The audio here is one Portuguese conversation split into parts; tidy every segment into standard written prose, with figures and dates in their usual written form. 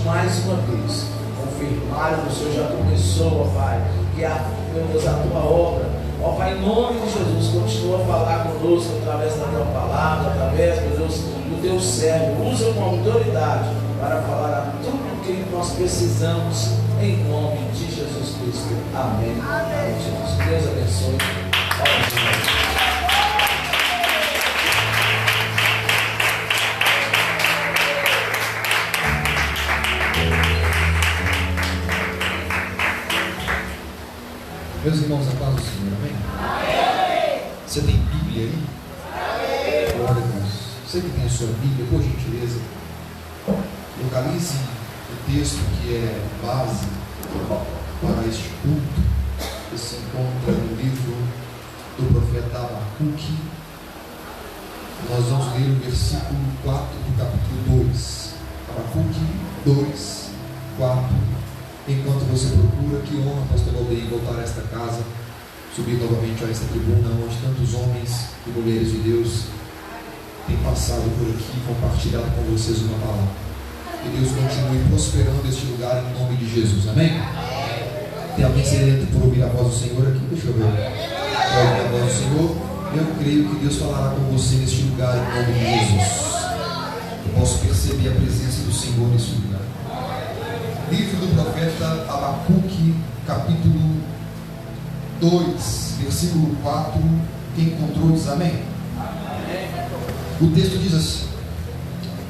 Mais uma vez, confirmar o Senhor já começou, ó Pai, que meu Deus, a tua obra, ó Pai, em nome de Jesus, continua a falar conosco através da tua palavra, através, meu Deus, do teu servo, usa com autoridade para falar a tudo o que nós precisamos, em nome de Jesus Cristo. Amém. Amém. Jesus. Deus abençoe. Amém. Meus irmãos, a paz do Senhor, amém? Amém. Você tem Bíblia aí? Amém. Glória a Deus. Você que tem a sua Bíblia, por gentileza, localize o texto que é base para este culto, que se encontra no livro do profeta Abacuque. Nós vamos ler o versículo 4 do capítulo 2. Abacuque 2, 4. Enquanto você procura, que honra, pastor Valdeir, voltar a esta casa, subir novamente a esta tribuna, onde tantos homens e mulheres de Deus têm passado por aqui e compartilhado com vocês uma palavra. Que Deus continue prosperando este lugar em nome de Jesus, amém? Tem alguém sedento por ouvir a voz do Senhor aqui? Deixa eu ver. Quer ouvir a voz do Senhor? Eu creio que Deus falará com você neste lugar em nome de Jesus. Eu posso perceber a presença do Senhor neste lugar. Livro do profeta Abacuque, capítulo 2, versículo 4. Quem encontrou diz amém. O texto diz assim: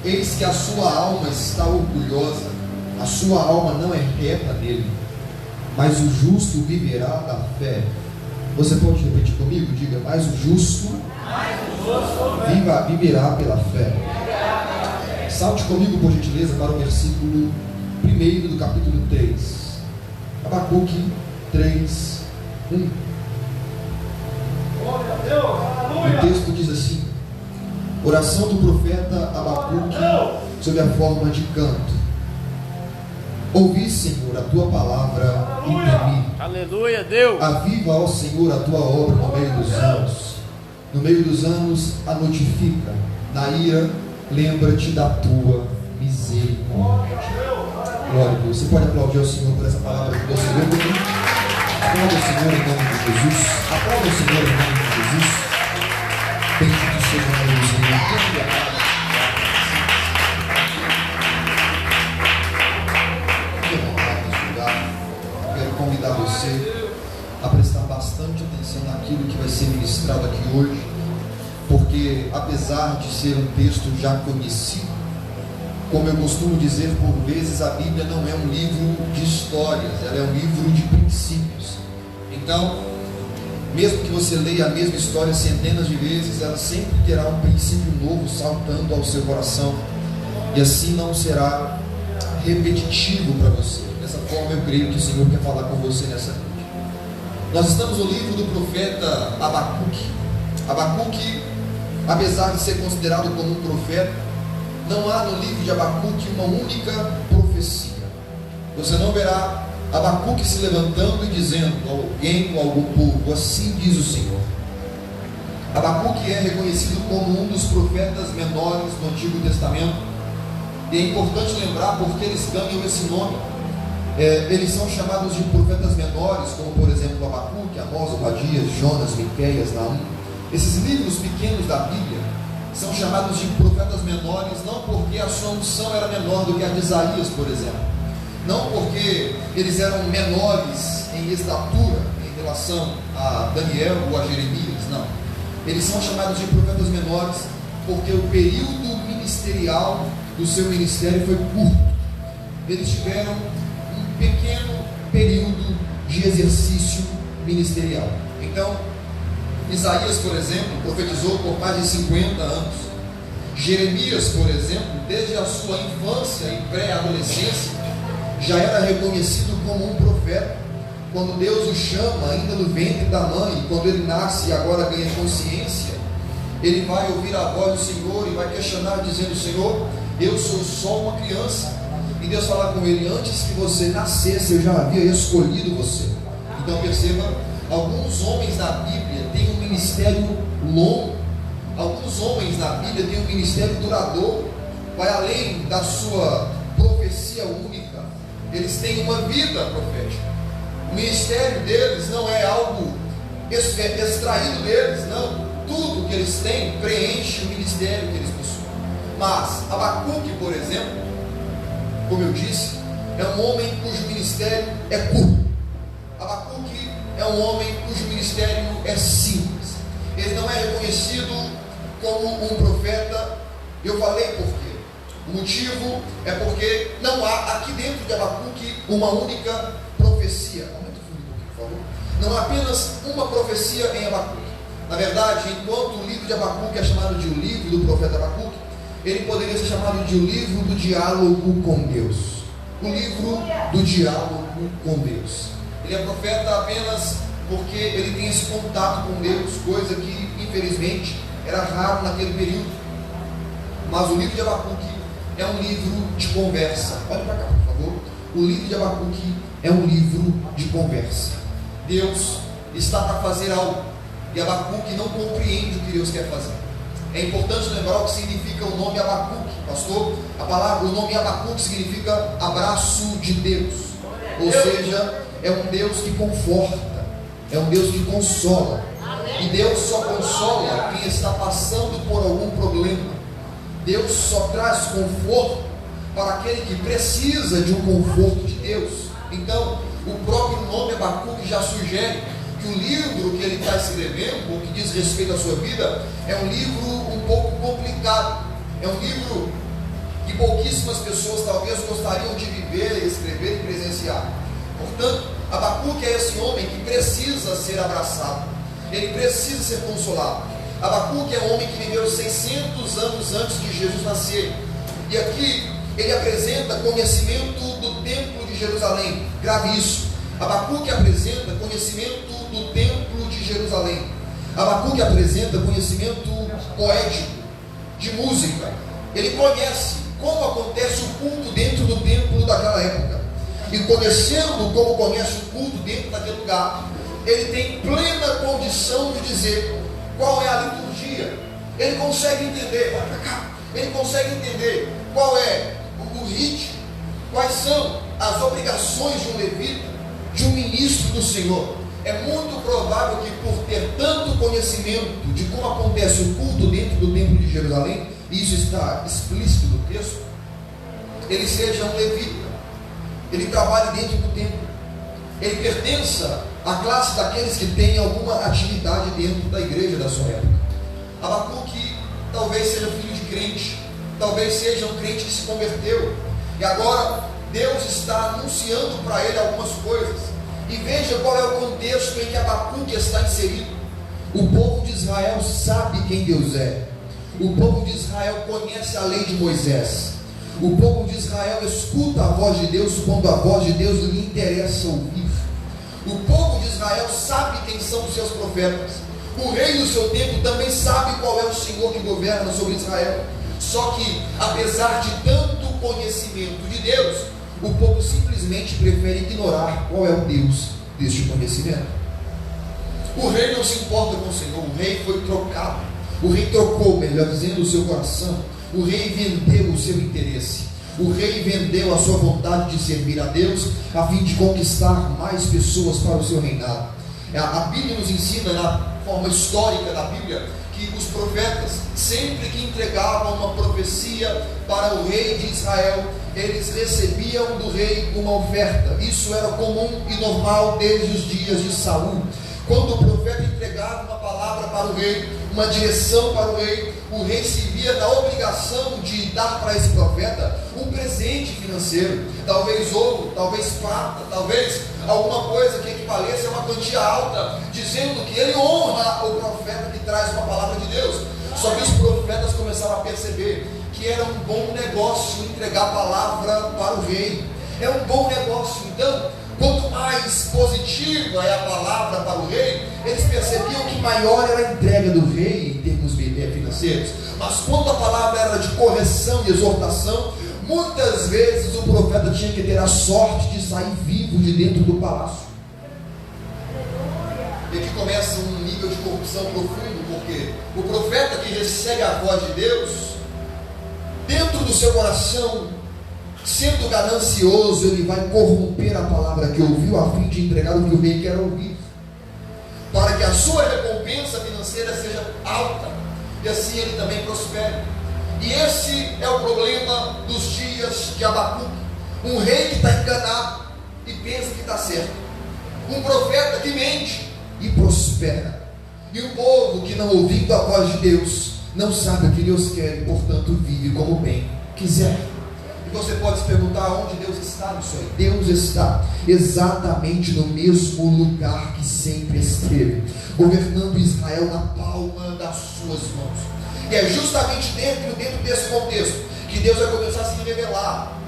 eis que a sua alma está orgulhosa, a sua alma não é reta nele, mas o justo viverá da fé. Você pode repetir comigo? Diga: mas o justo viverá pela fé. Salte comigo, por gentileza, para o versículo 1 do capítulo 3. Abacuque 3, 1. O texto diz assim: oração do profeta Abacuque sob a forma de canto. Ouvi, Senhor, a tua palavra e temi. Aleluia, Deus. Aviva, ó Senhor, a tua obra no meio dos anos. No meio dos anos a notifica. Na ira, lembra-te da tua misericórdia. Glória a Deus. Você pode aplaudir ao Senhor por essa palavra que você leu. Aplauda o Senhor em nome de Jesus. Aplauda o Senhor em nome de Jesus. Bendito seja o nome do Senhor. Quero convidar você a prestar bastante atenção naquilo que vai ser ministrado aqui hoje, porque apesar de ser um texto já conhecido, como eu costumo dizer por vezes, a Bíblia não é um livro de histórias, ela é um livro de princípios. Então, mesmo que você leia a mesma história centenas de vezes, ela sempre terá um princípio novo saltando ao seu coração, e assim não será repetitivo para você. Dessa forma eu creio que o Senhor quer falar com você nessa noite. Nós estamos no livro do profeta Abacuque. Abacuque, apesar de ser considerado como um profeta, não há no livro de Abacuque uma única profecia. Você não verá Abacuque se levantando e dizendo a alguém ou a algum povo: assim diz o Senhor. Abacuque é reconhecido como um dos profetas menores do Antigo Testamento, e é importante lembrar porque eles ganham esse nome. Eles são chamados de profetas menores, como por exemplo Abacuque, Amós, Obadias, Jonas, Miqueias, Naum. Esses livros pequenos da Bíblia são chamados de profetas menores, não porque a sua unção era menor do que a de Isaías, por exemplo, não porque eles eram menores em estatura em relação a Daniel ou a Jeremias, não. Eles são chamados de profetas menores porque o período ministerial do seu ministério foi curto. Eles tiveram um pequeno período de exercício ministerial. Então, Isaías, por exemplo, profetizou por mais de 50 anos. Jeremias, por exemplo, desde a sua infância e pré-adolescência, já era reconhecido como um profeta. Quando Deus o chama, ainda no ventre da mãe, quando ele nasce e agora ganha consciência, ele vai ouvir a voz do Senhor e vai questionar, dizendo: Senhor, eu sou só uma criança. E Deus fala com ele: antes que você nascesse, eu já havia escolhido você. Então perceba, alguns homens na Bíblia têm um ministério longo, alguns homens na Bíblia têm um ministério duradouro, vai além da sua profecia única. Eles têm uma vida profética. O ministério deles não é algo extraído deles, não. Tudo que eles têm preenche o ministério que eles possuem. Mas Abacuque, por exemplo, como eu disse, é um homem cujo ministério é curto. Abacuque é um homem cujo ministério é simples. Ele não é reconhecido como um profeta. Eu falei por quê? O motivo é porque não há aqui dentro de Abacuque uma única profecia. Aumenta o fundo aqui, por favor. Não há apenas uma profecia em Abacuque. Na verdade, enquanto o livro de Abacuque é chamado de o livro do profeta Abacuque, ele poderia ser chamado de o livro do diálogo com Deus. O livro do diálogo com Deus. Ele é profeta apenas porque ele tem esse contato com Deus, coisa que infelizmente era raro naquele período. Mas o livro de Abacuque é um livro de conversa. Olha para cá, por favor. O livro de Abacuque é um livro de conversa. Deus está para fazer algo e Abacuque não compreende o que Deus quer fazer. É importante lembrar o que significa o nome Abacuque, pastor. O nome Abacuque significa abraço de Deus. Ou seja, é um Deus que conforta, é um Deus que consola. E Deus só consola quem está passando por algum problema. Deus só traz conforto para aquele que precisa de um conforto de Deus. Então, o próprio nome Abacuque já sugere que o livro que ele está escrevendo, o que diz respeito à sua vida, é um livro um pouco complicado. É um livro que pouquíssimas pessoas talvez gostariam de viver, escrever e presenciar. Portanto, Abacuque é esse homem que precisa ser abraçado, ele precisa ser consolado. Abacuque é um homem que viveu 600 anos antes de Jesus nascer, e aqui ele apresenta conhecimento do templo de Jerusalém. Grave isso. Abacuque apresenta conhecimento do templo de Jerusalém. Abacuque apresenta conhecimento poético, de música. Ele conhece como acontece o culto dentro do templo daquela época. E conhecendo como conhece o culto dentro daquele lugar, ele tem plena condição de dizer qual é a liturgia. Ele consegue entender, olha para cá, ele consegue entender qual é o ritmo, quais são as obrigações de um levita, de um ministro do Senhor. É muito provável que, por ter tanto conhecimento de como acontece o culto dentro do templo de Jerusalém, e isso está explícito no texto, ele seja um levita, ele trabalhe dentro do templo, ele pertença à classe daqueles que têm alguma atividade dentro da igreja da sua época. Abacuque talvez seja filho de crente, talvez seja um crente que se converteu, e agora Deus está anunciando para ele algumas coisas. E veja qual é o contexto em que Abacuque está inserido. O povo de Israel sabe quem Deus é. O povo de Israel conhece a lei de Moisés. O povo de Israel escuta a voz de Deus quando a voz de Deus lhe interessa ouvir. O povo de Israel sabe quem são os seus profetas. O rei do seu tempo também sabe qual é o Senhor que governa sobre Israel. Só que, apesar de tanto conhecimento de Deus, o povo simplesmente prefere ignorar qual é o Deus deste conhecimento. O rei não se importa com o Senhor. O rei foi trocado. O rei trocou, melhor dizendo, o seu coração. O rei vendeu o seu interesse. o rei vendeu a sua vontade de servir a Deus a fim de conquistar mais pessoas para o seu reinado. A Bíblia nos ensina, na forma histórica da Bíblia, que os profetas, sempre que entregavam uma profecia para o rei de Israel, eles recebiam do rei uma oferta. Isso era comum e normal desde os dias de Saul. Quando o profeta entregava uma palavra para o rei, uma direção para o rei se via na obrigação de dar para esse profeta um presente financeiro, talvez ouro, talvez prata, talvez alguma coisa que equivalesse a uma quantia alta, dizendo que ele honra o profeta que traz uma palavra de Deus. Só que os profetas começaram a perceber que era um bom negócio entregar a palavra para o rei. É um bom negócio. Então, quanto mais positiva é a palavra para o rei, eles percebiam que maior era a entrega do rei em termos financeiros. Mas quando a palavra era de correção e exortação, muitas vezes o profeta tinha que ter a sorte de sair vivo de dentro do palácio. E aqui começa um nível de corrupção profundo, porque o profeta que recebe a voz de Deus, dentro do seu coração, sendo ganancioso, ele vai corromper a palavra que ouviu a fim de entregar o que o rei quer ouvir, para que a sua recompensa financeira seja alta, e assim ele também prospere. E esse é o problema dos dias de Abacuque. Um rei que está enganado e pensa que está certo, um profeta que mente e prospera, e um povo que, não ouvindo a voz de Deus, não sabe o que Deus quer e portanto vive como bem quiser. E você pode se perguntar onde Deus está nisso aí. Deus está exatamente no mesmo lugar que sempre esteve, governando Israel na palma das suas mãos. E é justamente dentro desse contexto que Deus vai começar a se revelar,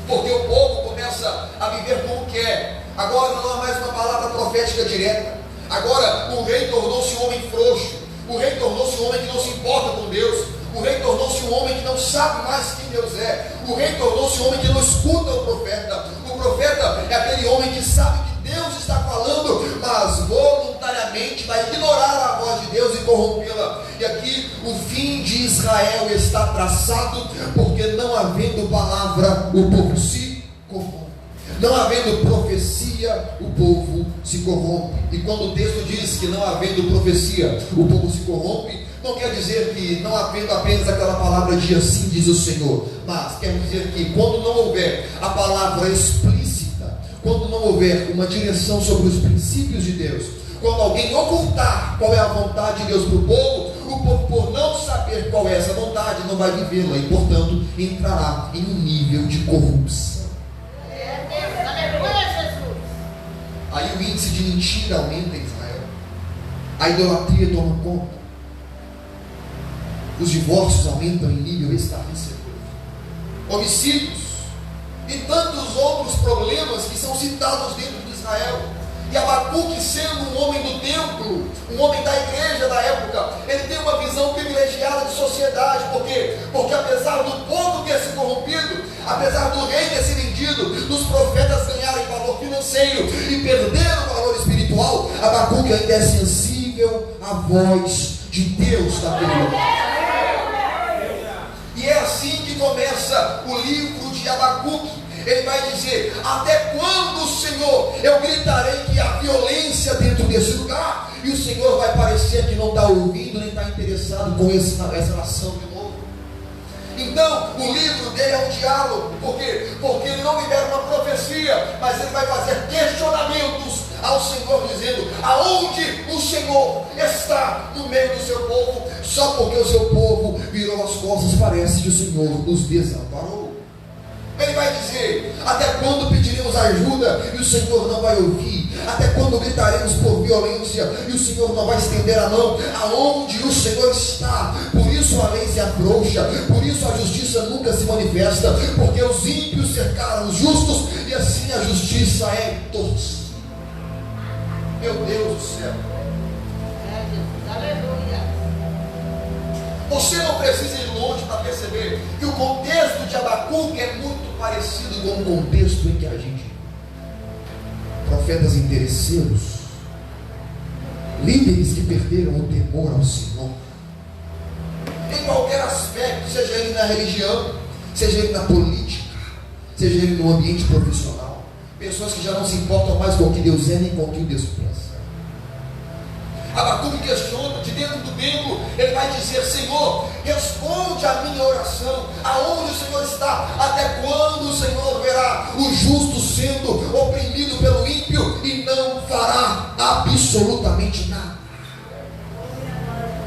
porque o povo começa a viver como quer. Agora não há mais uma palavra profética direta. Agora o rei tornou-se um homem frouxo, o rei tornou-se um homem que não se importa com Deus, o rei tornou-se um homem que não sabe mais quem Deus é, o rei tornou-se um homem que não escuta o profeta. O profeta é aquele homem que sabe que Deus está falando, mas voluntariamente vai ignorar a voz de Deus e corrompê-la. E aqui o fim de Israel está traçado, porque não havendo palavra, o povo se corrompe. Não havendo profecia, o povo se corrompe. E quando o texto diz que não havendo profecia, o povo se corrompe, não quer dizer que não havendo apenas aquela palavra de assim diz o Senhor, mas quer dizer que quando não houver a palavra explícita, quando não houver uma direção sobre os princípios de Deus, quando alguém ocultar qual é a vontade de Deus para o povo, por não saber qual é essa vontade, não vai vivê-la e, portanto, entrará em um nível de corrupção. Aí o índice de mentira aumenta em Israel, a idolatria toma conta, os divórcios aumentam em nível estarrecedor, homicídios e tantos outros problemas que são citados dentro de Israel. E Abacuque, sendo um homem do templo, um homem da igreja da época, ele tem uma visão privilegiada de sociedade. Por quê? Porque apesar do povo ter se corrompido, apesar do rei ter se vendido, dos profetas ganharem valor financeiro e perderam o valor espiritual, Abacuque ainda é sensível à voz de Deus naquele lugar. E é assim que começa o livro de Abacuque. Ele vai dizer: até quando, Senhor, eu gritarei que há violência dentro desse lugar? E o Senhor vai parecer que não está ouvindo, nem está interessado com essa nação de novo. Então, o livro dele é um diálogo. Por quê? Porque ele não libera uma profecia, mas ele vai fazer questionamentos ao Senhor, dizendo: aonde o Senhor está no meio do seu povo? Só porque o seu povo virou as costas, parece que o Senhor nos desamparou. Ele vai dizer: até quando pediremos ajuda e o Senhor não vai ouvir? Até quando gritaremos por violência e o Senhor não vai estender a mão? Aonde o Senhor está? Por isso a lei se afrouxa, por isso a justiça nunca se manifesta, porque os ímpios cercaram os justos e assim a justiça é torcida. Meu Deus do céu. Aleluia. Você não precisa ir longe para perceber que o contexto de Abacuque é muito parecido com o contexto em que a gente vive. Profetas interesseiros, líderes que perderam o temor ao Senhor, em qualquer aspecto, seja ele na religião, seja ele na política, seja ele no ambiente profissional, pessoas que já não se importam mais com o que Deus é nem com o que Deus pensa. Abacuque questiona, de dentro do templo, ele vai dizer: Senhor, responde a minha oração, aonde o Senhor está? Até quando o Senhor verá o justo sendo oprimido pelo ímpio e não fará absolutamente nada?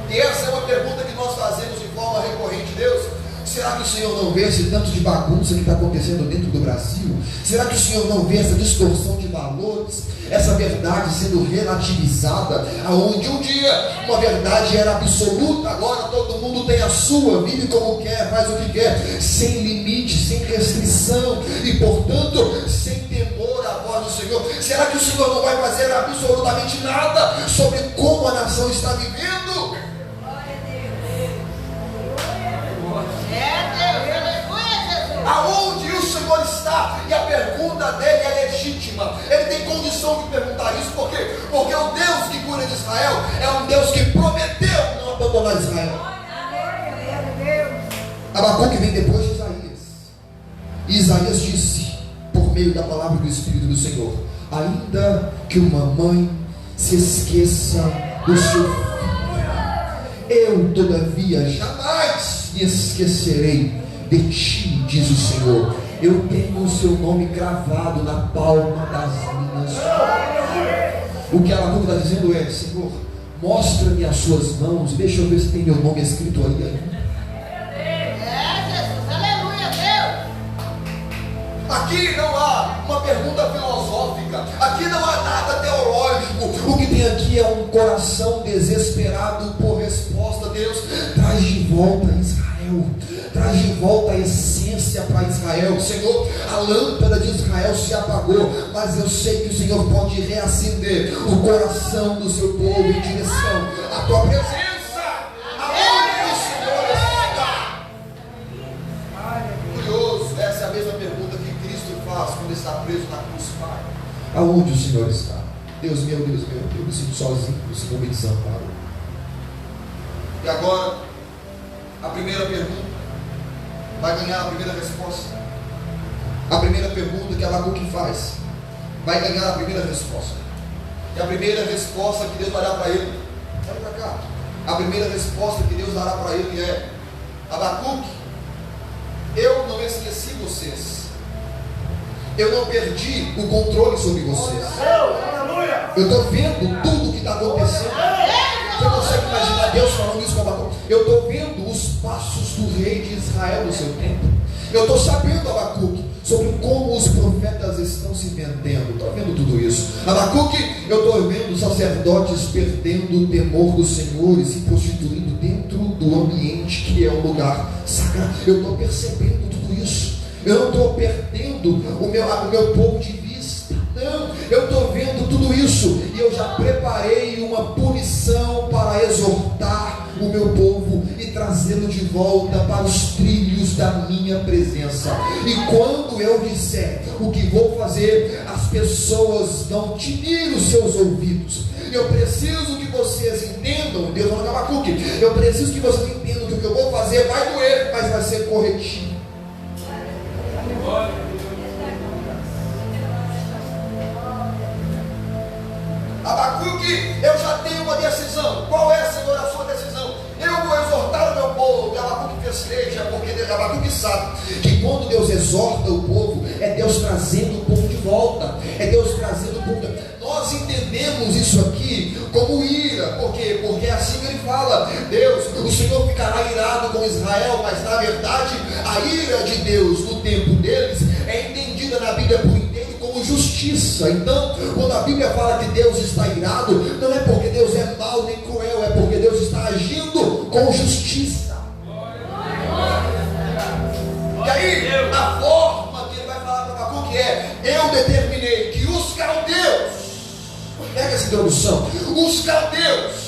E essa é uma pergunta que nós fazemos de forma recorrente. Deus, será que o Senhor não vê esse tanto de bagunça que está acontecendo dentro do Brasil? Será que o Senhor não vê essa distorção de valores, essa verdade sendo relativizada, aonde um dia uma verdade era absoluta, agora todo mundo tem a sua, vive como quer, faz o que quer, sem limite, sem restrição e portanto sem temor à voz do Senhor? Será que o Senhor não vai fazer absolutamente nada sobre como a nação está vivendo? Aonde o Senhor está? E a pergunta dele é legítima. Ele tem condição de perguntar isso. Por quê? Porque o Deus que cura de Israel é um Deus que prometeu não abandonar Israel. Abacuque vem depois de Isaías. E Isaías disse, por meio da palavra do Espírito do Senhor: ainda que uma mãe se esqueça do seu filho, eu todavia jamais me esquecerei de ti, diz o Senhor. Eu tenho o seu nome gravado na palma das minhas mãos. O que Abacuque está dizendo é: Senhor, mostra-me as suas mãos, deixa eu ver se tem meu nome escrito aí ainda. Aqui não há uma pergunta filosófica, aqui não há nada teológico. O que tem aqui é um coração desesperado por resposta. Deus, traz de volta Israel, traz de volta a essência para Israel. Senhor, a lâmpada de Israel se apagou, mas eu sei que o Senhor pode reacender o coração do seu povo em direção à tua presença. Aonde o Senhor está? Curioso, essa é a mesma pergunta que Cristo faz quando está preso na cruz. Pai, aonde o Senhor está? Deus meu, eu me sinto sozinho, o Senhor me desamparou. E agora, a primeira pergunta vai ganhar a primeira resposta. A primeira pergunta que Abacuque faz vai ganhar a primeira resposta. E a primeira resposta que Deus dará para ele, olha para cá, a primeira resposta que Deus dará para ele é: Abacuque, eu não esqueci vocês, eu não perdi o controle sobre vocês. Eu estou vendo tudo o que está acontecendo. Você consegue imaginar Deus falando isso com Abacuque? Eu estou vendo os passos do rei de Israel no seu tempo. Eu estou sabendo, Abacuque, sobre como os profetas estão se vendendo. Estou vendo tudo isso. Abacuque, eu estou vendo sacerdotes perdendo o temor do Senhor e se prostituindo dentro do ambiente que é um lugar sagrado. Eu estou percebendo tudo isso. Eu não estou perdendo o meu ponto de vista. Não, eu estou vendo tudo isso. E eu já preparei uma punição para exortar o meu povo e trazê-lo de volta para os trilhos da minha presença. E quando eu disser o que vou fazer, as pessoas vão tinir os seus ouvidos. Eu preciso que vocês entendam, Deus falou com Abacuque, eu preciso que vocês entendam que o que eu vou fazer vai doer, mas vai ser corretivo. Abacuque, eu já tenho uma decisão. Qual é, Senhor, a sua decisão? Eu vou exortar o meu povo. E Abacuque festeja, porque Abacuque sabe que quando Deus exorta o povo, é Deus trazendo o povo de volta, é Deus trazendo o povo de volta. Nós entendemos isso aqui como ira. Por quê? Porque é assim que ele fala: Deus, o Senhor ficará irado com Israel, mas na verdade a ira de Deus no tempo deles é entendida na Bíblia por inteiro como justiça. Então, quando a Bíblia fala que Deus está irado, não é porque Deus é mau nem cruel, é porque Deus está agindo com justiça. E aí, a forma que ele vai falar para Abacuque é: eu determinei que os caldeus, pega essa introdução, os caldeus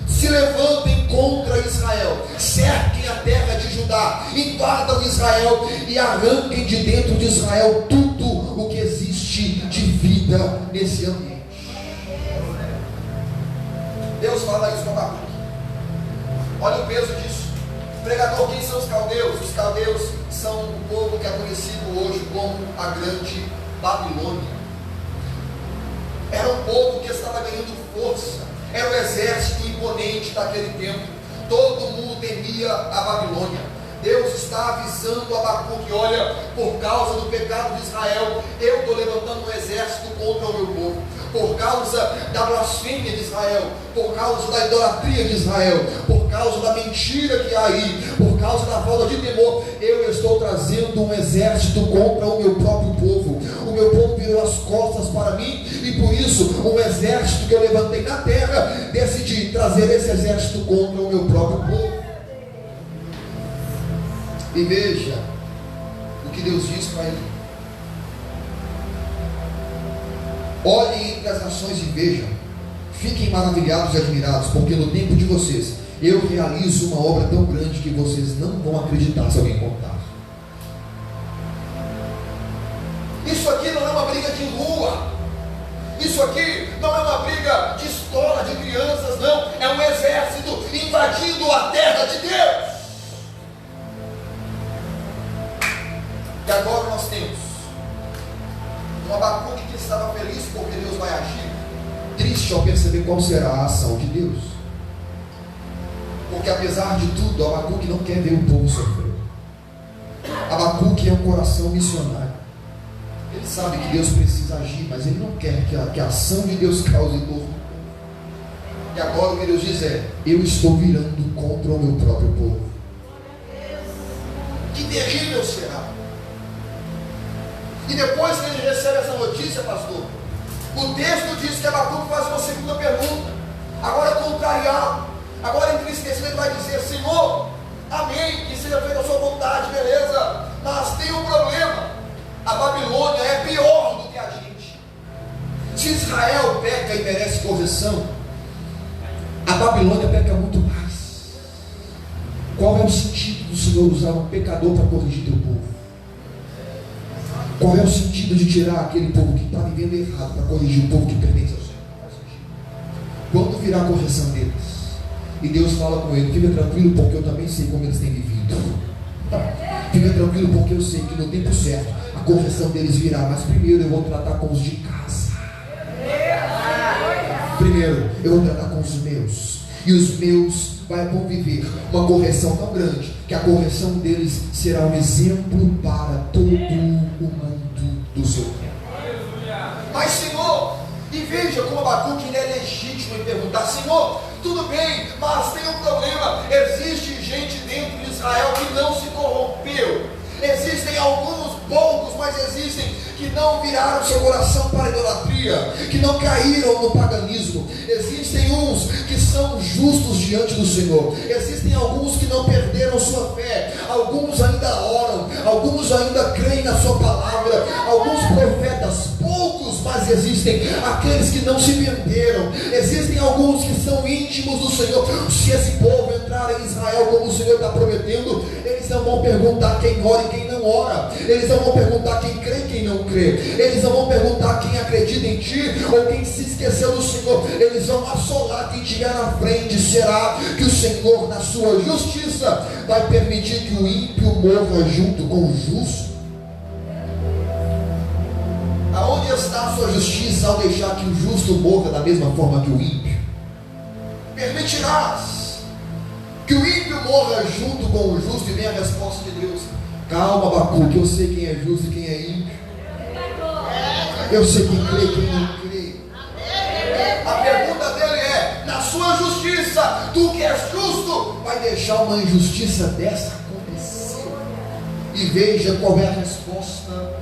se levantem contra Israel, cerquem a terra de Judá, invadam Israel e arranquem de dentro de Israel tudo o que existe de vida nesse ambiente. Deus fala isso com Abacuque. Olha o peso disso. Pregador, quem são os caldeus? Os caldeus são o povo que é conhecido hoje como a Grande Babilônia. Era um povo que estava ganhando força, era o exército imponente daquele tempo. Todo mundo temia a Babilônia. Deus está avisando Abacuque: olha, por causa do pecado de Israel, eu estou levantando um exército contra o meu povo. Por causa da blasfêmia de Israel, por causa da idolatria de Israel, por causa da mentira que há aí, por causa da falta de temor, eu estou trazendo um exército contra o meu próprio povo. O meu povo virou as costas para mim, e por isso um exército que eu levantei na terra, decidi trazer esse exército contra o meu próprio povo. E veja o que Deus diz para ele: olhem entre as nações e vejam, fiquem maravilhados e admirados, porque no tempo de vocês eu realizo uma obra tão grande que vocês não vão acreditar se alguém contar. Isso aqui não é uma briga de rua, isso aqui não é uma briga de escola, de crianças, não, é um exército invadindo a terra de Deus. E agora nós temos um Abacuque que estava feliz porque Deus vai agir, triste ao perceber qual será a ação de Deus. Porque apesar de tudo, Abacuque não quer ver o povo sofrer. Abacuque é um coração missionário. Ele sabe que Deus precisa agir, mas ele não quer que a ação de Deus cause dor. E agora o que Deus diz é: eu estou virando contra o meu próprio povo. Que terrível será! E depois que ele recebe essa notícia, pastor, o texto diz que Abacuque faz uma segunda pergunta, agora contrariado, agora entristecido. Ele vai dizer: Senhor, amém, que seja feita a sua vontade, beleza, mas tem um problema. A Babilônia é pior do que a gente. Se Israel peca e merece correção, a Babilônia peca muito mais. Qual é o sentido do Senhor usar um pecador para corrigir teu povo? Qual é o sentido de tirar aquele povo que está vivendo errado para corrigir o povo que pertence ao Senhor? Quando virá a correção deles, e Deus fala com ele: fica tranquilo, porque eu também sei como eles têm vivido. Fica tranquilo, porque eu sei que no tempo certo a correção deles virá, mas primeiro eu vou tratar com os de casa. Primeiro eu vou tratar com os meus, e os meus vão viver uma correção tão grande que a correção deles será um exemplo para todo o mundo do seu tempo. Mas Senhor, e veja como Abacuque é legítimo em perguntar: Senhor, tudo bem, mas tem um problema. Existe gente dentro de Israel que não se corrompeu. Existem alguns poucos, mas existem que não viraram seu coração para a idolatria, que não caíram no paganismo. Existem uns que são justos diante do Senhor. Existem alguns que não perderam sua fé. Alguns ainda oram, alguns ainda creem na sua palavra, alguns profetas, poucos, mas existem aqueles que não se venderam. Existem alguns que são íntimos do Senhor. Se esse povo entrar em Israel como o Senhor está prometendo, eles não vão perguntar quem ora e quem não ora. Eles não vão perguntar quem crê e quem não crê. Eles não vão perguntar quem acredita em ti ou quem se esqueceu do Senhor. Eles vão assolar quem estiver na frente. Será que o Senhor, na sua justiça, vai permitir que o ímpio morra junto com o justo? Aonde está a sua justiça ao deixar que o justo morra da mesma forma que o ímpio? Permitirás que o ímpio morra junto com o justo? E vem a resposta de Deus: calma, Abacuque, eu sei quem é justo e quem é ímpio. Eu sei quem crê e quem não crê. A pergunta dele é: na sua justiça, tu que és justo, vai deixar uma injustiça dessa acontecer? E veja qual é a resposta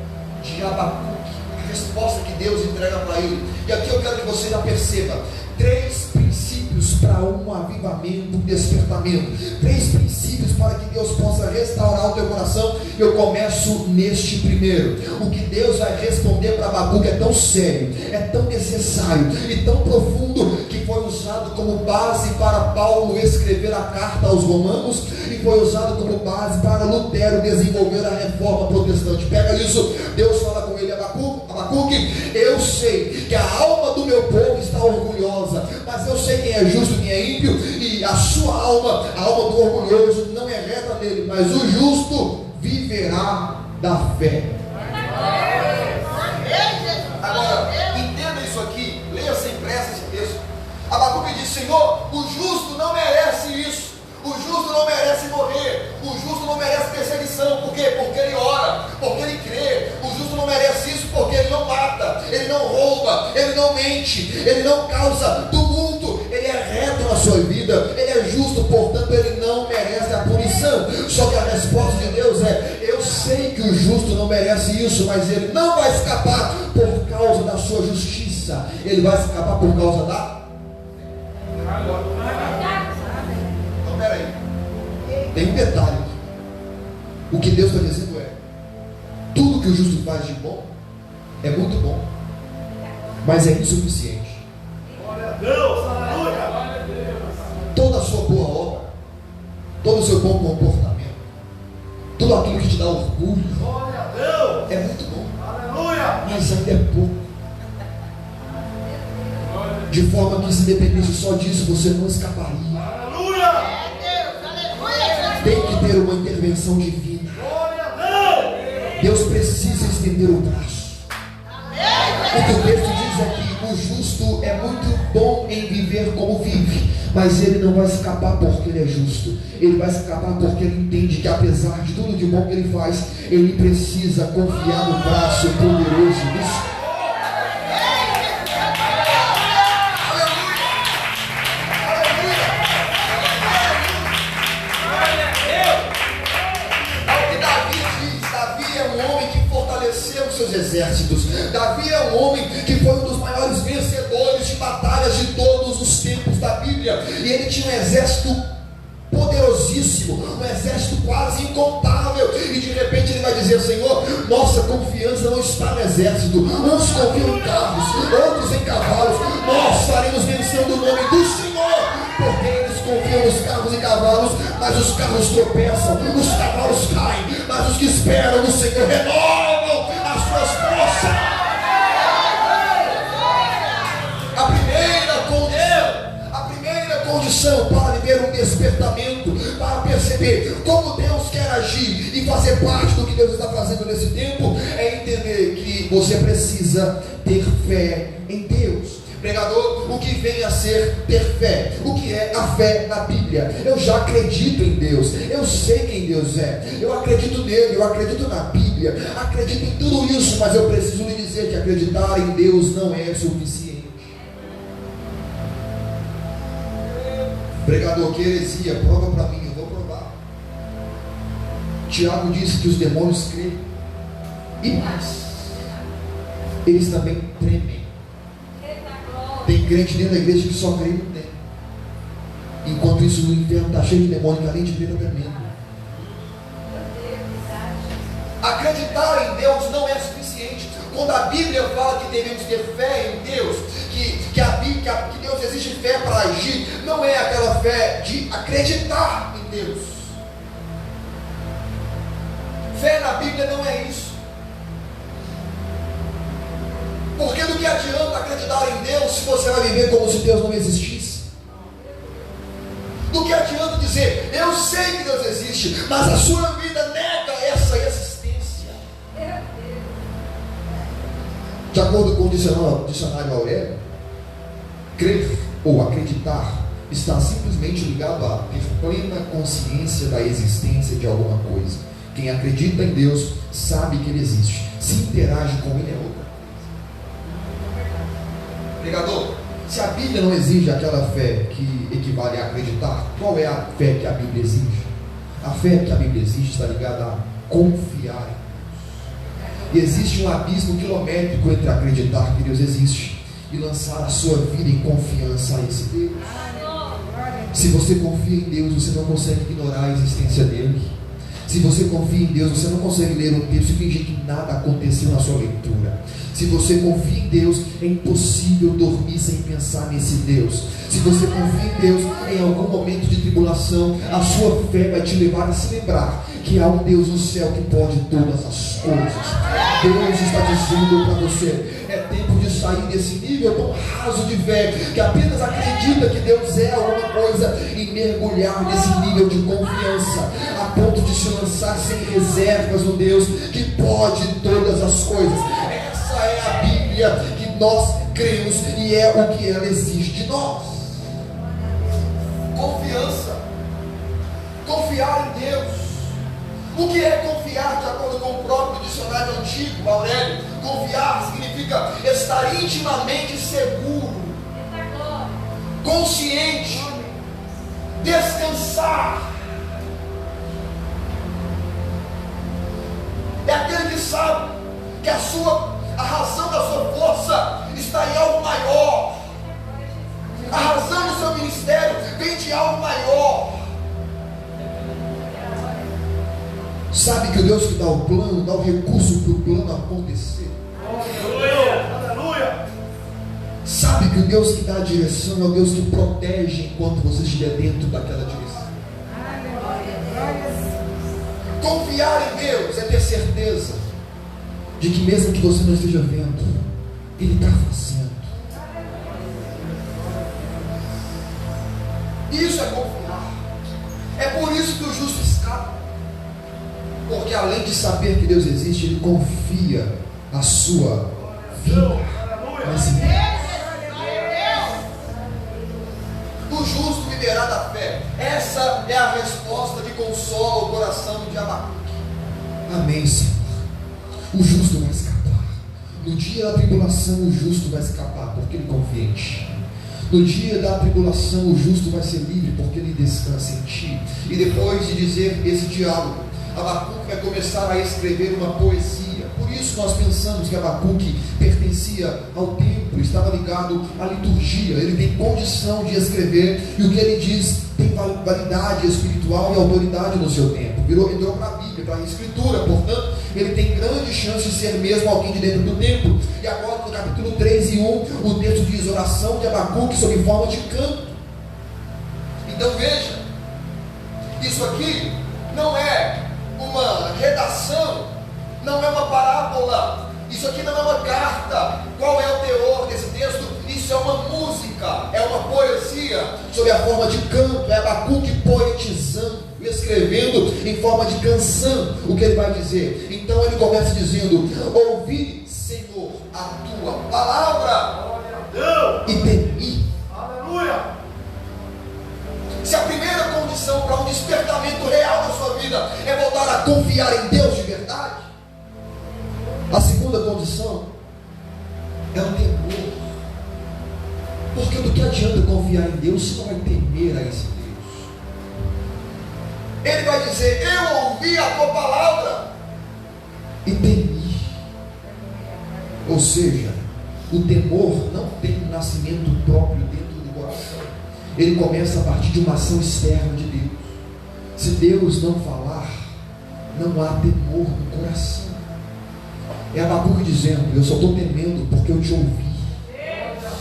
de Abacuque, a resposta que Deus entrega para ele. E aqui eu quero que você já perceba 3 princípios para um avivamento, um despertamento. 3 princípios para que Deus possa restaurar o teu coração. Eu começo neste primeiro. O que Deus vai responder para Abacuque é tão sério, é tão necessário e tão profundo, que foi usado como base para Paulo escrever a carta aos Romanos, e foi usado como base para Lutero desenvolver a reforma protestante. Pega isso. Deus fala com ele: Abacuque, eu sei que a alma do meu povo está orgulhosa, mas eu sei quem é justo e quem é ímpio, e que a sua alma, a alma do orgulhoso, não é reta nele, mas o justo viverá da fé. Agora, entenda isso aqui, leia sem pressa esse texto. Abacuque diz: Senhor, o justo não merece isso, o justo não merece morrer, o justo não merece perseguição. Por quê? Porque ele ora, porque ele crê. O justo não merece isso porque ele não mata, ele não rouba, ele não mente, ele não causa tumulto, ele é reto na sua vida, ele é justo, portanto ele não merece a punição. Só que a resposta de Deus é: eu sei que o justo não merece isso, mas ele não vai escapar por causa da sua justiça, ele vai escapar por causa da... Então peraí, tem um detalhe. O que Deus está dizendo é: tudo que o justo faz de bom é muito bom, mas é insuficiente. Glória a Deus, aleluia. Toda a sua boa obra, todo o seu bom comportamento, tudo aquilo que te dá orgulho, Glória a Deus, é muito bom, aleluia. mas ainda é pouco. De forma que, se dependesse só disso, você não escaparia. Aleluia. Tem que ter uma intervenção divina. Glória a Deus. Deus precisa estender o braço. O que o texto diz é que o justo é muito bom em viver como vive, mas ele não vai escapar porque ele é justo. Ele vai escapar porque ele entende que, apesar de tudo de bom que ele faz, ele precisa confiar no braço poderoso do... seus exércitos. Davi é um homem que foi um dos maiores vencedores de batalhas de todos os tempos da Bíblia, e ele tinha um exército poderosíssimo, um exército quase incontável, e de repente ele vai dizer: Senhor, nossa confiança não está no exército, uns confiam em carros, outros em cavalos, nós faremos menção do nome do Senhor, porque eles confiam nos carros e cavalos, mas os carros tropeçam, os cavalos caem, mas os que esperam no Senhor renovam as suas forças. A primeira condição para viver um despertamento, para perceber como Deus quer agir e fazer parte do que Deus está fazendo nesse tempo, é entender que você precisa ter fé em Deus. Pregador, o que vem a ser ter fé? O que é a fé na Bíblia? Eu já acredito em Deus, eu sei quem Deus é, eu acredito nele, eu acredito na Bíblia, acredito em tudo isso, mas eu preciso lhe dizer que acreditar em Deus não é suficiente. Pregador, que heresia, prova para mim. Eu vou provar. Tiago disse que os demônios creem, e mais, eles também tremem. Tem crente dentro da igreja que só crê e não tem. Enquanto isso, o inferno está cheio de demônio, que além de crer, está tremendo. Acreditar em Deus não é suficiente. Quando a Bíblia fala que devemos ter fé em Deus, que Deus exige fé para agir, não é aquela fé de acreditar em Deus. Fé na Bíblia não é isso. Porque do que adianta acreditar em Deus se você vai viver como se Deus não existisse? Do que adianta dizer: eu sei que Deus existe, mas a sua vida nega essa existência? De acordo com o dicionário Aurélio, crer ou acreditar está simplesmente ligado a ter plena consciência da existência de alguma coisa. Quem acredita em Deus sabe que Ele existe, se interage com Ele é outra coisa. Pregador, se a Bíblia não exige aquela fé que equivale a acreditar, qual é a fé que a Bíblia exige? A fé que a Bíblia exige está ligada a confiar em Deus. E existe um abismo quilométrico entre acreditar que Deus existe e lançar a sua vida em confiança a esse Deus. Se você confia em Deus, você não consegue ignorar a existência dele. Se você confia em Deus, você não consegue ler um texto e fingir que nada aconteceu na sua leitura. Se você confia em Deus, é impossível dormir sem pensar nesse Deus. Se você confia em Deus, em algum momento de tribulação, a sua fé vai te levar a se lembrar que há um Deus no céu que pode todas as coisas. Deus está dizendo para você: é tempo de sair nesse nível tão raso de fé, que apenas acredita que Deus é alguma coisa, e mergulhar nesse nível de confiança, a ponto de se lançar sem reservas no Deus que pode todas as coisas. Essa é a Bíblia que nós cremos e é o que ela exige de nós. Confiança. Confiar em Deus. O que é confiar, de acordo com o próprio dicionário antigo, Aurélio? Confiar significa estar intimamente seguro, consciente, descansar. É aquele que sabe que a razão da sua força está em algo maior. A razão do seu ministério vem de algo maior. Sabe que o Deus que dá o plano, dá o recurso para o plano acontecer. Aleluia! Sabe que o Deus que dá a direção é o Deus que protege enquanto você estiver dentro daquela direção. Confiar em Deus é ter certeza de que mesmo que você não esteja vendo, Ele está fazendo. Isso é confiar. É por isso que o justo escapa. Porque além de saber que Deus existe, ele confia a sua vida nesse Deus. O justo viverá da fé. Essa é a resposta que consola o coração de Abacuque. Amém, Senhor. O justo vai escapar. No dia da tribulação, o justo vai escapar, porque ele confia em Ti. No dia da tribulação, o justo vai ser livre, porque ele descansa em Ti. E depois de dizer esse diálogo, Abacuque vai começar a escrever uma poesia. Por isso nós pensamos que Abacuque pertencia ao templo, estava ligado à liturgia. Ele tem condição de escrever, e o que ele diz tem validade espiritual e autoridade no seu tempo. Entrou para a Bíblia, para a Escritura. Portanto, ele tem grande chance de ser mesmo alguém de dentro do templo. E agora no capítulo 3 e 1, o texto diz: oração de Abacuque sob forma de canto. Então veja, isso aqui não é uma redação, não é uma parábola, isso aqui não é uma carta. Qual é o teor desse texto? Isso é uma música, é uma poesia sob a forma de canto. É Abacuque poetizando, escrevendo em forma de canção. O que ele vai dizer? Então ele começa dizendo: ouvi, Senhor, a tua palavra e temi. Aleluia! Se a primeira condição para um despertamento real na sua vida é voltar a confiar em Deus de verdade, a segunda condição é o temor. Porque do que adianta confiar em Deus se não vai temer a esse Deus? Ele vai dizer: eu ouvi a tua palavra e temi. Ou seja, o temor não tem um nascimento próprio dentro do coração. Ele começa a partir de uma ação externa de Deus. Se Deus não falar, não há temor no coração. É Abacuque dizendo: eu só estou temendo porque eu te ouvi.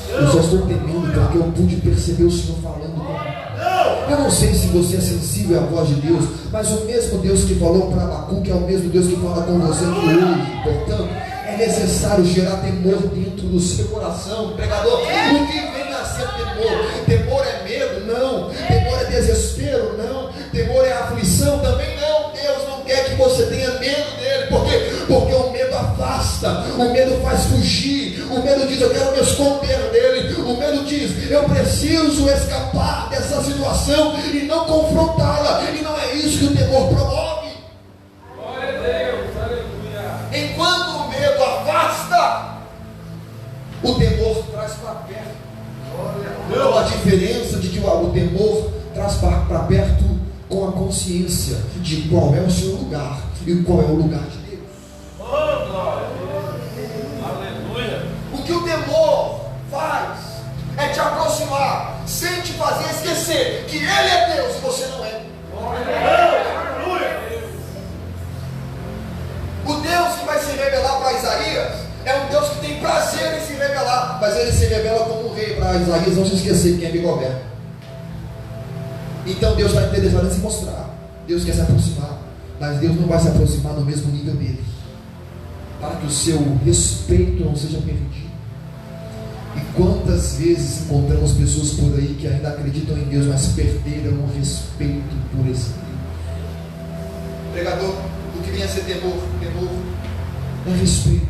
Eu só estou temendo porque eu pude perceber o Senhor falando comigo. Eu não sei se você é sensível à voz de Deus, mas o mesmo Deus que falou para Abacuque é o mesmo Deus que fala com você aqui hoje. Portanto, é necessário gerar temor dentro do seu coração. Pregador, o que vem a ser temor? Temor é medo? Não. Temor é desespero? Não. Temor é aflição? Também não. Deus não quer que você tenha medo dele. Por quê? Porque o medo afasta, o medo faz fugir, o medo diz: eu quero me esconder dele. O medo diz: eu preciso escapar dessa situação e não confrontá-la. E não é isso que o temor promove. Glória a Deus, aleluia. Enquanto o medo afasta, o temor traz para perto. Não há diferença de que o temor traz para perto com a consciência de qual é o seu lugar e qual é o lugar de Deus. Oh, glória. Aleluia. O que o temor faz é te aproximar, sem te fazer esquecer que Ele é Deus e você não é. Aleluia. O Deus que vai se revelar para Isaías é um Deus que tem prazer em se revelar, mas Ele se revela como um rei para Isaías não se esquecer quem me governa. Então Deus vai interessado em se mostrar. Deus quer se aproximar, mas Deus não vai se aproximar no mesmo nível dele, para que o seu respeito não seja perdido. E quantas vezes encontramos pessoas por aí que ainda acreditam em Deus, mas perderam o respeito por esse Deus. Pregador, o que vem a ser temor? Temor é respeito,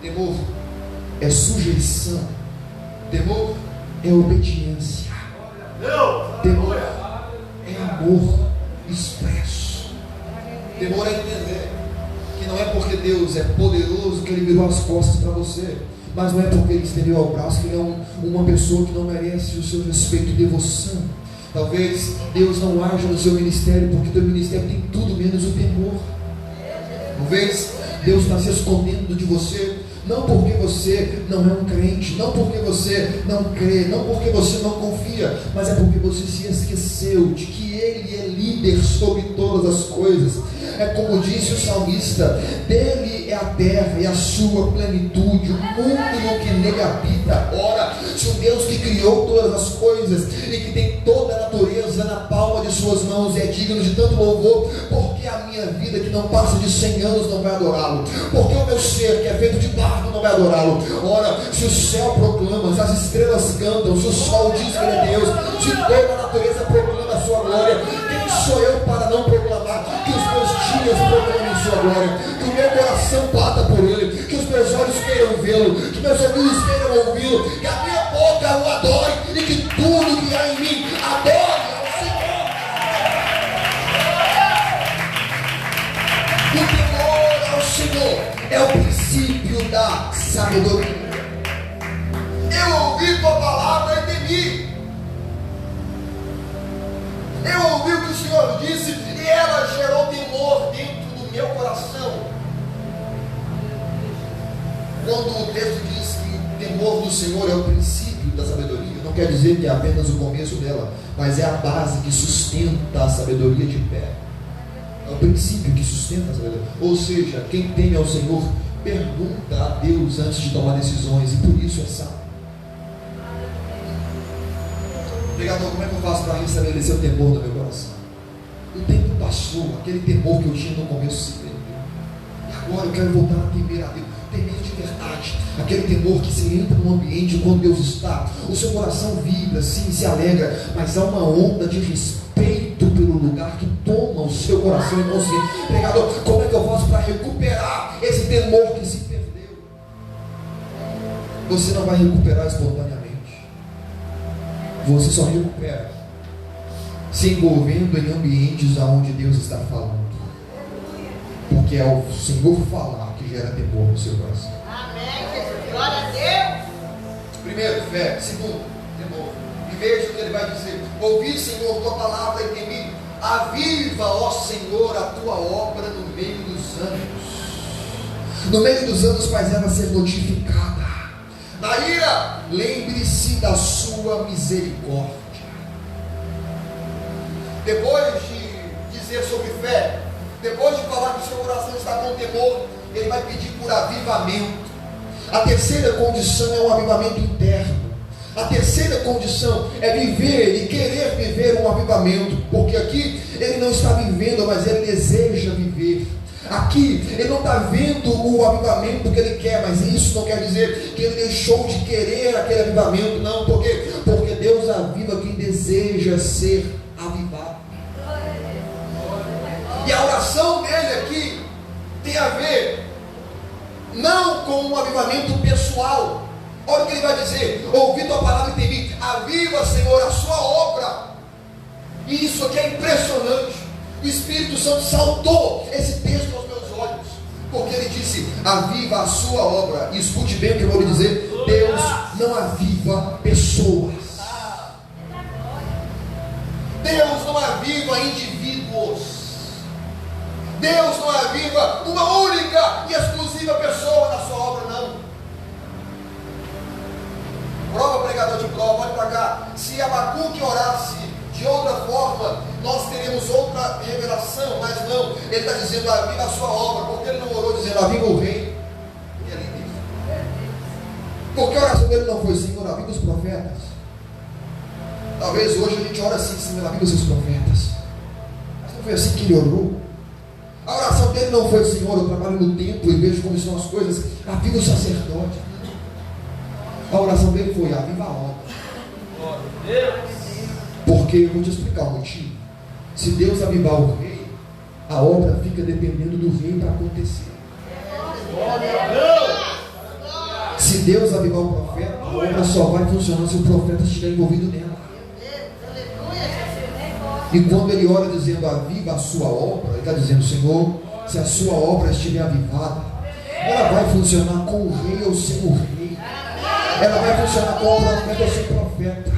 temor é sujeição, temor é obediência, temor é amor expresso. Temor é entender que não é porque Deus é poderoso que Ele virou as costas para você, mas não é porque Ele estendeu o braço que Ele é uma pessoa que não merece o seu respeito e devoção. Talvez Deus não haja no seu ministério porque o teu ministério tem tudo menos o temor. Talvez Deus está se escondendo de você, não porque você não é um crente, não porque você não crê, não porque você não confia, mas é porque você se esqueceu de que Ele é líder sobre todas as coisas. É como disse o salmista: dele é a terra e a sua plenitude, o mundo e o que nele habita. Ora, se o Deus que criou todas as coisas e que tem toda a natureza na palma de suas mãos é digno de tanto louvor, porque a minha vida que não passa de 100 anos não vai adorá-lo? Porque o meu ser que é feito de barro não vai adorá-lo? Ora, se o céu proclama, se as estrelas cantam, se o sol diz que ele é Deus, se toda a natureza proclama a sua glória, quem sou eu para não proclamar? Que os meus dias proclamem sua glória, que o meu coração bata por ele, que os meus olhos queiram vê-lo, que meus ouvidos queiram ouvi-lo, que a minha boca o adore e que tudo que há em mim adore ao Senhor. O temor ao Senhor é o princípio da sabedoria. Eu ouvi tua palavra e temi. Eu ouvi o que o Senhor disse e ela gerou temor dentro do meu coração. Quando o texto diz que o temor do Senhor é o princípio da sabedoria, não quer dizer que é apenas o começo dela, mas é a base que sustenta a sabedoria de pé. É o princípio que sustenta a sabedoria. Ou seja, quem teme ao Senhor pergunta a Deus antes de tomar decisões, e por isso é sábio. Pregador, como é que eu faço para restabelecer o temor do meu coração? O tempo passou, aquele temor que eu tinha no começo se perdeu. E agora eu quero voltar a temer a Deus, temer de verdade. Aquele temor que se entra no ambiente quando Deus está, o seu coração vibra, sim, se alegra, mas há uma onda de respeito pelo lugar que toma o seu coração inconsciente. Pregador, como é que eu faço para recuperar esse temor que se perdeu? Você não vai recuperar espontaneamente. Você só recupera se envolvendo em ambientes onde Deus está falando, porque é o Senhor falar que gera temor no seu coração. Amém, Jesus, glória a Deus. Primeiro, fé. Segundo, temor. E veja o que ele vai dizer: ouvi, Senhor, tua palavra e temi. Aviva, ó Senhor, a tua obra no meio dos anos. No meio dos anos faz ela ser notificada. Na ira, lembre-se da sua misericórdia. Depois de dizer sobre fé, depois de falar que o seu coração está com temor, ele vai pedir por avivamento. A terceira condição é um avivamento interno. A terceira condição é viver e querer viver um avivamento, porque aqui ele não está vivendo, mas ele deseja viver. Aqui ele não está vendo o avivamento que ele quer, mas isso não quer dizer que ele deixou de querer aquele avivamento, não. Por quê? Porque Deus aviva quem deseja ser avivado. E a oração dele aqui tem a ver não com um avivamento pessoal. Olha o que ele vai dizer: ouvi tua palavra e temi. Aviva, Senhor, a sua obra. E isso aqui é impressionante. O Espírito Santo saltou esse texto aos meus olhos, porque ele disse: aviva a sua obra. E escute bem o que eu vou lhe dizer: Deus não aviva pessoas. Deus não aviva indivíduos. Deus não aviva uma única e exclusiva pessoa na sua obra, não. Prova, pregador de prova, olha para cá. Se Abacuque orasse de outra forma, nós teremos outra revelação, mas não. Ele está dizendo: aviva a sua obra. Porque ele não orou dizendo: aviva o rei. E ali diz. Porque a oração dele não foi: Senhor, aviva os profetas. Talvez hoje a gente ora assim: Senhor, aviva os seus profetas. Mas não foi assim que ele orou. A oração dele não foi: Senhor, eu trabalho no templo e vejo como estão as coisas, aviva o sacerdote. A oração dele foi: aviva a obra. Glória a Deus. Porque eu vou te explicar o motivo. Se Deus avivar o rei, a obra fica dependendo do rei para acontecer. Glória a Deus. Se Deus avivar o profeta, a obra só vai funcionar se o profeta estiver envolvido nela. E quando ele ora dizendo aviva a sua obra, ele está dizendo: Senhor, se a sua obra estiver avivada, ela vai funcionar com o rei ou sem o rei. Ela vai funcionar com o profeta ou sem o profeta.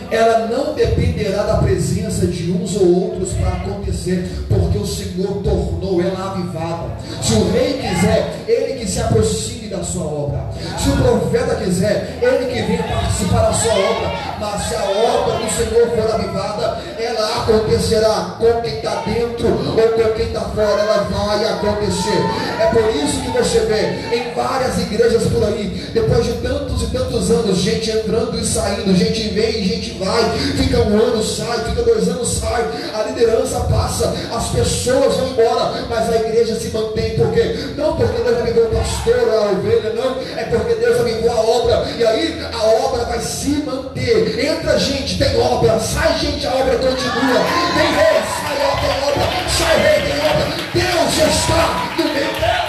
Ela não dependerá da presença de uns ou outros para acontecer, porque o Senhor tornou ela avivada. Se o rei quiser, ele que se aproxime da sua obra. Se o profeta quiser, ele que venha participar da sua obra. Mas se a obra do Senhor for avivada, ela acontecerá com quem está dentro ou com quem está fora. Ela vai acontecer. É por isso que você vê em várias igrejas por aí, depois de tantos e tantos anos, gente entrando e saindo, gente vem e gente vai, fica um ano, sai, fica 2 anos, sai, a liderança passa, as pessoas vão embora, mas a igreja se mantém. Por quê? Não porque Deus avivou o pastor, a ovelha, não, é porque Deus avivou a obra, e aí a obra vai se manter. Entra gente, tem obra, sai gente, a obra continua, tem rei, sai, tem obra, sai rei, tem obra, Deus está no meio dela.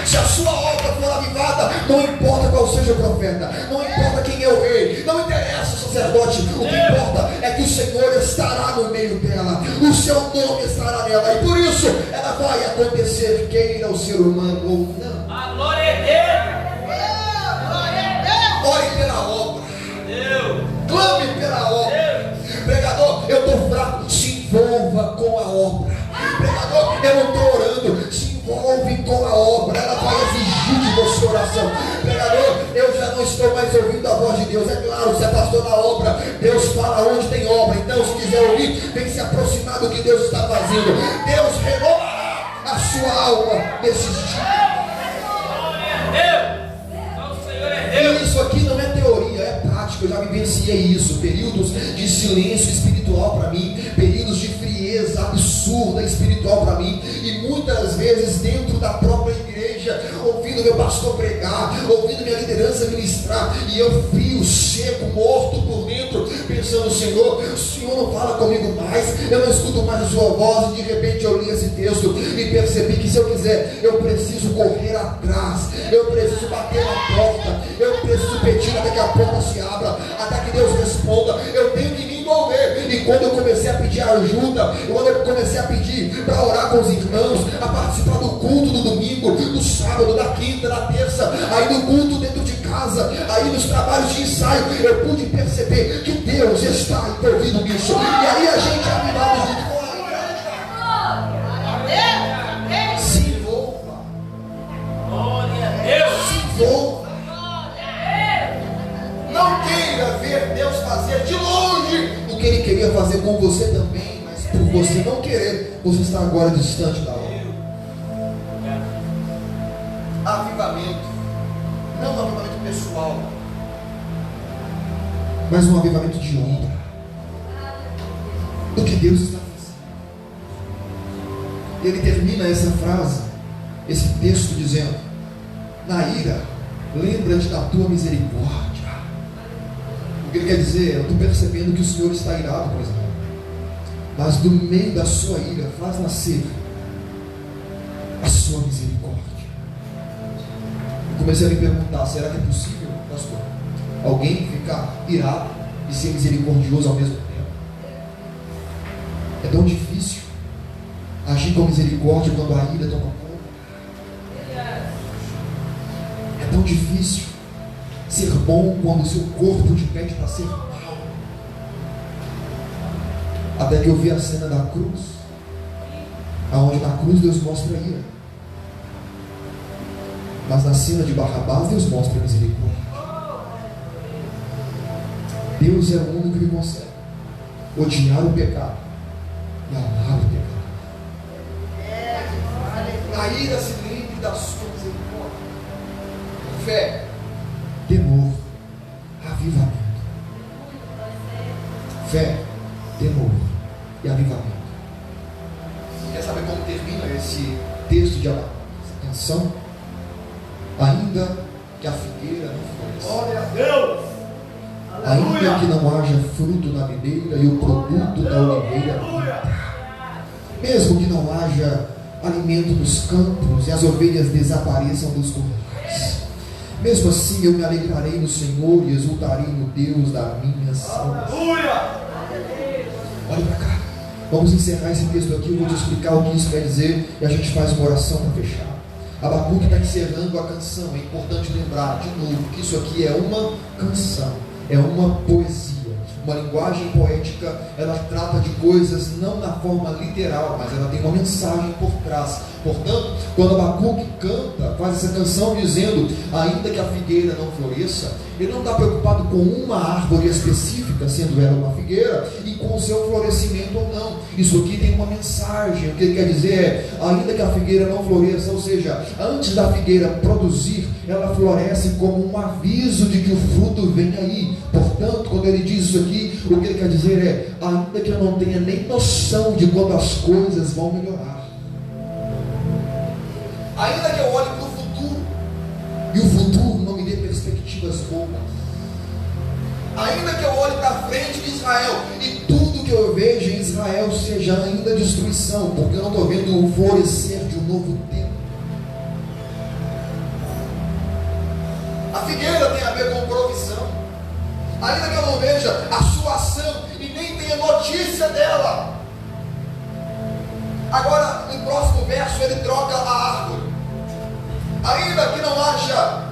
Se a sua obra for avivada, não importa qual seja o profeta, não importa quem é o rei, não interessa o sacerdote, o que importa é que o Senhor estará no meio dela, o seu nome estará nela, e por isso ela vai acontecer, queira o ser humano ou não. A glória é Deus. Ore pela obra, Deus. clame pela obra. Pregador, eu estou fraco, se envolva com a obra. Pregador, eu não estou orando, se envolve com a obra, ela vai exigir de você oração. Pregador, eu já não estou mais ouvindo a voz de Deus. É claro, você é pastor da obra, Deus fala onde tem obra. Então, se quiser ouvir, vem se aproximar do que Deus está fazendo. Deus renovará a sua alma nesses dias. E isso aqui não é teoria, é prática. Eu já vivenciei isso, períodos de silêncio espiritual para mim, períodos de frieza absurda espiritual para mim, e muitas vezes dentro da própria igreja, ouvindo meu pastor pregar, ouvindo minha liderança ministrar, e eu frio, seco, morto por dentro, pensando: Senhor, o Senhor não fala comigo mais, eu não escuto mais a sua voz. E de repente eu li esse texto e percebi que se eu quiser, eu preciso correr atrás, eu preciso bater na porta, eu preciso pedir até que a porta se abra, até que Deus responda. Eu tenho que me envolver. E quando eu comecei a pedir ajuda, quando eu comecei a pedir para orar com os irmãos, a participar do culto do domingo, do sábado, da quinta, da terça, aí no culto dentro de casa, aí nos trabalhos de ensaio, eu pude perceber que Deus está envolvido nisso. E aí a gente é animado junto com a igreja. Se envolva. Glória a Deus. Se envolva. Não queira ver Deus fazer de longe o que Ele queria fazer com você também, mas por você não querer, você está agora distante da obra. Avivamento, não um avivamento pessoal, mas um avivamento de honra do que Deus está fazendo. Ele termina essa frase, esse texto, dizendo: na ira, lembra-te da tua misericórdia. O que ele quer dizer? Eu estou percebendo que o Senhor está irado, por exemplo, mas do meio da sua ira faz nascer a sua misericórdia. Eu comecei a me perguntar: será que é possível, pastor, alguém ficar irado e ser misericordioso ao mesmo tempo? É tão difícil agir com misericórdia quando a ira toma conta. É tão difícil ser bom quando o seu corpo te pede para ser mal. Até que eu vi a cena da cruz, aonde na cruz Deus mostra a ira, mas na cena de Barrabás Deus mostra a misericórdia. Deus é o único que consegue odiar o pecado e amar o pecado. A ira se lembre da sua misericórdia. Fé, temor, avivamento. Fé, temor e avivamento. a esse texto de Abacuque, essa canção. Ainda que a figueira não floresça, Glória a Deus. ainda que não haja fruto na videira e o produto da oliveira, mesmo que não haja alimento nos campos e as ovelhas desapareçam dos currais, mesmo assim eu me alegrarei no Senhor e exultarei no Deus da minha salvação. Olha para cá, vamos encerrar esse texto aqui. Eu vou te explicar o que isso quer dizer e a gente faz uma oração para fechar. Abacuque está encerrando a canção. É importante lembrar de novo que isso aqui é uma canção, é uma poesia, uma linguagem poética. Ela trata de coisas não na forma literal, mas ela tem uma mensagem por trás. Portanto, quando Abacuque canta, faz essa canção dizendo, ainda que a figueira não floresça, ele não está preocupado com uma árvore específica, sendo ela uma figueira, e com o seu florescimento ou não. Isso aqui tem uma mensagem. O que ele quer dizer é, ainda que a figueira não floresça, ou seja, antes da figueira produzir, ela floresce como um aviso de que o fruto vem aí. Portanto, quando ele diz isso aqui, o que ele quer dizer é, ainda que eu não tenha nem noção de quando as coisas vão melhorar, ainda que eu olhe para o futuro e o futuro não me dê perspectivas boas, ainda que eu olhe para a frente de Israel e tudo que eu vejo em Israel seja ainda destruição, porque eu não estou vendo o florescer de um novo tempo. A figueira tem a ver com provisão, ainda que eu não veja a sua ação e nem tenha notícia dela. Agora, no próximo verso, ele troca a árvore. Ainda que não haja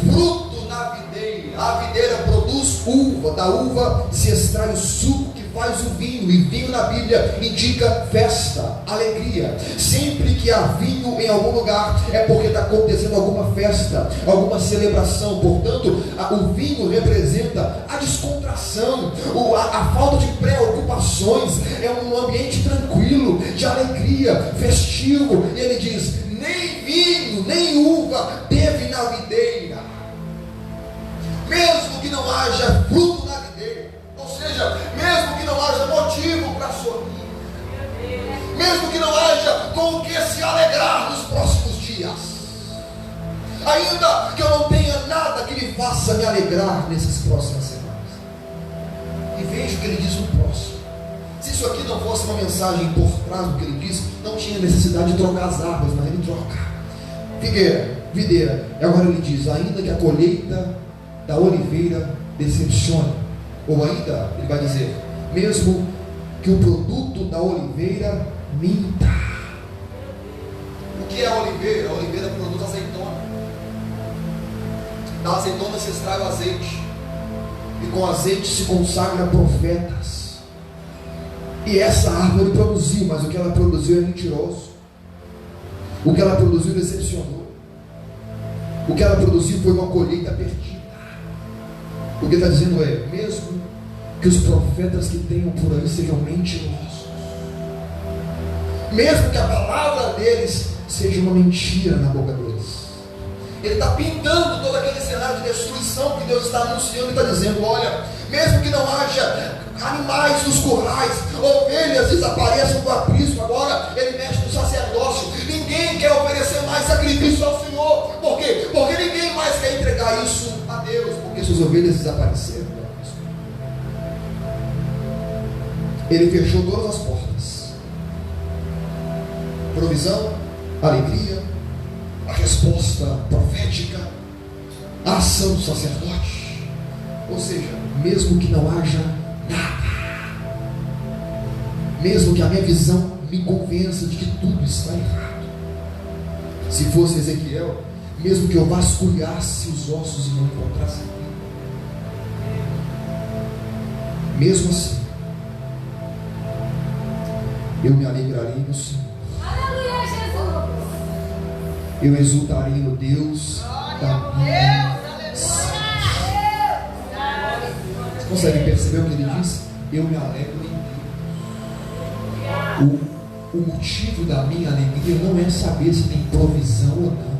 fruto na videira, a videira produz uva, da uva se extrai o suco que faz o vinho, e vinho na Bíblia indica festa, alegria. Sempre que há vinho em algum lugar, é porque está acontecendo alguma festa, alguma celebração. Portanto, o vinho representa a descontração, a falta de preocupações, é um ambiente tranquilo, de alegria, festivo. E ele diz, nem vinho, nem uva teve na videira, mesmo que não haja fruto na videira, ou seja, mesmo que não haja motivo para sorrir, mesmo que não haja com o que se alegrar nos próximos dias, ainda que eu não tenha nada que me faça me alegrar nessas próximas semanas. E veja o que ele diz no próximo. Se isso aqui não fosse uma mensagem por trás do que ele diz, não tinha necessidade de trocar as árvores, mas ele troca. Figueira, videira. E agora ele diz, ainda que a colheita da oliveira decepcione, ou ainda, ele vai dizer, mesmo que o produto da oliveira minta. O que é a oliveira? A oliveira produz azeitona. Da azeitona se extrai o azeite, e com azeite se consagra profetas. E essa árvore produziu, mas o que ela produziu é mentiroso. O que ela produziu decepcionou. O que ela produziu foi uma colheita perdida. O que está dizendo é, mesmo que os profetas que tenham por aí sejam mentirosos, mesmo que a palavra deles seja uma mentira na boca deles, ele está pintando todo aquele cenário de destruição que Deus está anunciando. Ele está dizendo, olha, mesmo que não haja animais nos currais, ovelhas desapareçam do aprisco, agora ele mexe no sacerdócio, ninguém quer oferecer mais sacrifício ao Senhor. Por quê? Porque ninguém mais quer entregar isso a Deus, porque suas ovelhas desapareceram do aprisco. Ele fechou todas as portas. Provisão, alegria, a resposta profética, a ação do sacerdote. Ou seja, mesmo que não haja nada, mesmo que a minha visão me convença de que tudo está errado, se fosse Ezequiel, mesmo que eu vasculhasse os ossos e não encontrasse vida, mesmo assim, eu me alegrarei no Senhor. Aleluia, Jesus. Eu exultarei no Deus da minha salvação. Você consegue perceber o que ele diz? Eu me alegro em Deus. O motivo da minha alegria não é saber se tem provisão ou não.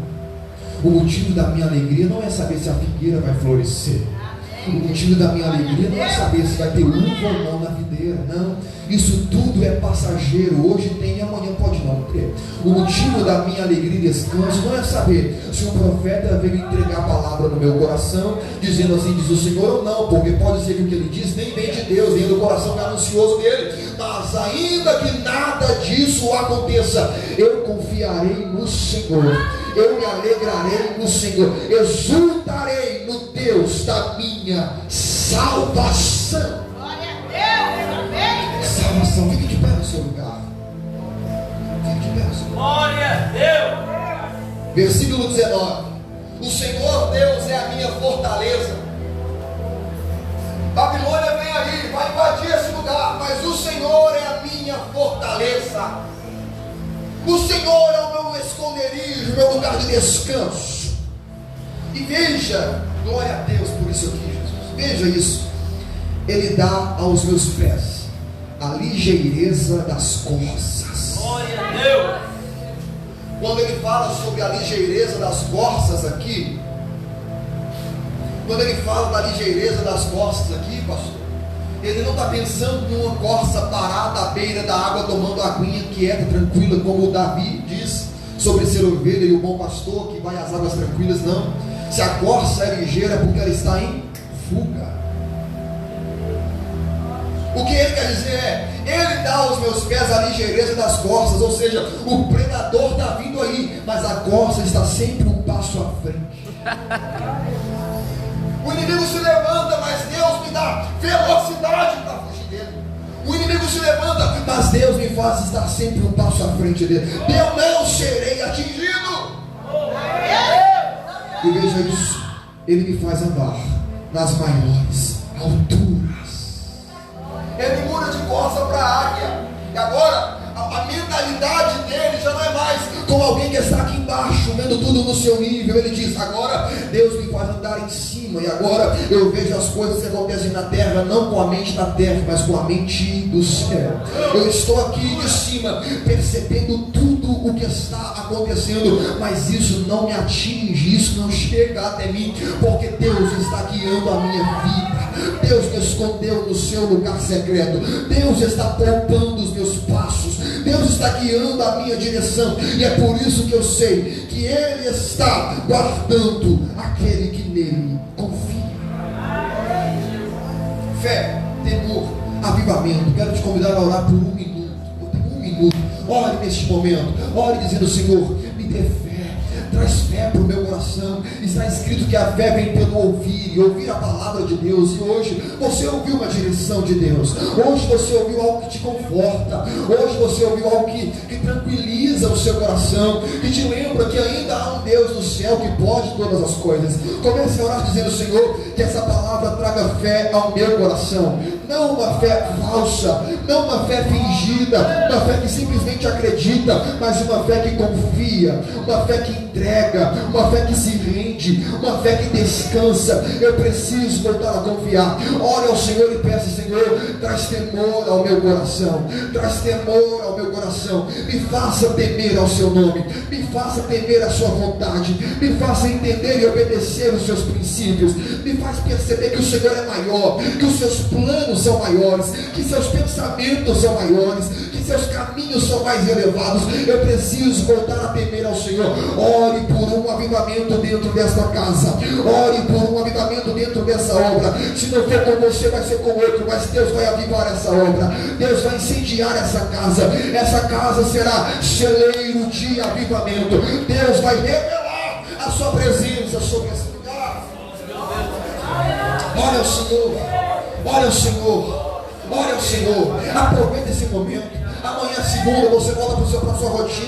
O motivo da minha alegria não é saber se a figueira vai florescer. O motivo da minha alegria não é saber se vai ter uva ou não na videira, não. Isso tudo é passageiro. Hoje tem e amanhã pode não ter. O motivo da minha alegria e descanso não é saber se um profeta veio entregar a palavra no meu coração, dizendo assim, diz o Senhor ou não, porque pode ser que o que ele diz nem vem de Deus, nem do coração ganancioso dele. Mas ainda que nada disso aconteça, eu confiarei no Senhor, eu me alegrarei no Senhor, exultarei no Deus da minha salvação. Salvação. Fique de pé no seu lugar. Fique de pé no seu lugar. Glória a Deus. Versículo 19. O Senhor Deus é a minha fortaleza. Babilônia vem aí, vai invadir esse lugar, mas o Senhor é a minha fortaleza. O Senhor é o meu esconderijo, o meu lugar de descanso. E veja, glória a Deus por isso aqui, Jesus. Veja isso. Ele dá aos meus pés a ligeireza das corças. Glória a Deus. Quando ele fala sobre a ligeireza das corças aqui, quando ele fala da ligeireza das corças aqui, pastor, ele não está pensando numa corça parada à beira da água, tomando aguinha quieta, tranquila, como o Davi diz sobre ser ovelha e o bom pastor que vai às águas tranquilas. Não. Se a corça é ligeira é porque ela está em fuga. O que ele quer dizer é, ele dá aos meus pés a ligeireza das corças, ou seja, o predador está vindo aí, mas a corça está sempre um passo à frente. O inimigo se levanta, mas Deus me dá velocidade para fugir dele. O inimigo se levanta, mas Deus me faz estar sempre um passo à frente dele. Eu não serei atingido. E veja isso, ele me faz andar nas maiores alturas. Ele muda de corça para águia. E agora, a mentalidade dele já não é mais como alguém que está aqui embaixo, vendo tudo no seu nível. Ele diz, agora Deus me faz andar em cima. E agora eu vejo as coisas que acontecem na terra, não com a mente da terra, mas com a mente do céu. Eu estou aqui de cima, percebendo tudo o que está acontecendo, mas isso não me atinge, isso não chega até mim, porque Deus está guiando a minha vida. Deus me escondeu no seu lugar secreto. Deus está poupando os meus passos. Deus está guiando a minha direção. E é por isso que eu sei que Ele está guardando aquele que nele confia. Fé, temor, avivamento. Quero te convidar a orar por 1 minuto. Eu tenho 1 minuto. Ore neste momento. Ore dizendo, Senhor, me dê fé. Traz fé para o meu coração. Está escrito que a fé vem pelo ouvir, e ouvir a palavra de Deus. E hoje você ouviu uma direção de Deus. Hoje você ouviu algo que te conforta. Hoje você ouviu algo que tranquiliza o seu coração, que te lembra que ainda há um Deus no céu que pode todas as coisas. Comece a orar dizendo, Senhor, que essa palavra traga fé ao meu coração. Não uma fé falsa, não uma fé fingida, uma fé que simplesmente acredita, mas uma fé que confia, uma fé que entrega, uma fé que se rende, uma fé que descansa. Eu preciso voltar a confiar. Ore ao Senhor e peça, Senhor, traz temor ao meu coração, traz temor ao meu coração, me faça temer ao seu nome, me faça temer a sua vontade, me faça entender e obedecer os seus princípios, me faz perceber que o Senhor é maior, que os seus planos são maiores, que seus pensamentos são maiores, que seus caminhos são mais elevados. Eu preciso voltar a temer ao Senhor. Ore por um avivamento dentro desta casa, ore por um avivamento dentro dessa obra. Se não for com você, vai ser com outro, mas Deus vai avivar essa obra, Deus vai incendiar essa casa. Essa casa será celeiro de avivamento. Deus vai revelar a sua presença sobre esse lugar. Ore ao Senhor, ore ao Senhor, ore ao Senhor. Aproveita esse momento. Amanhã, segunda, você volta para a sua rotina.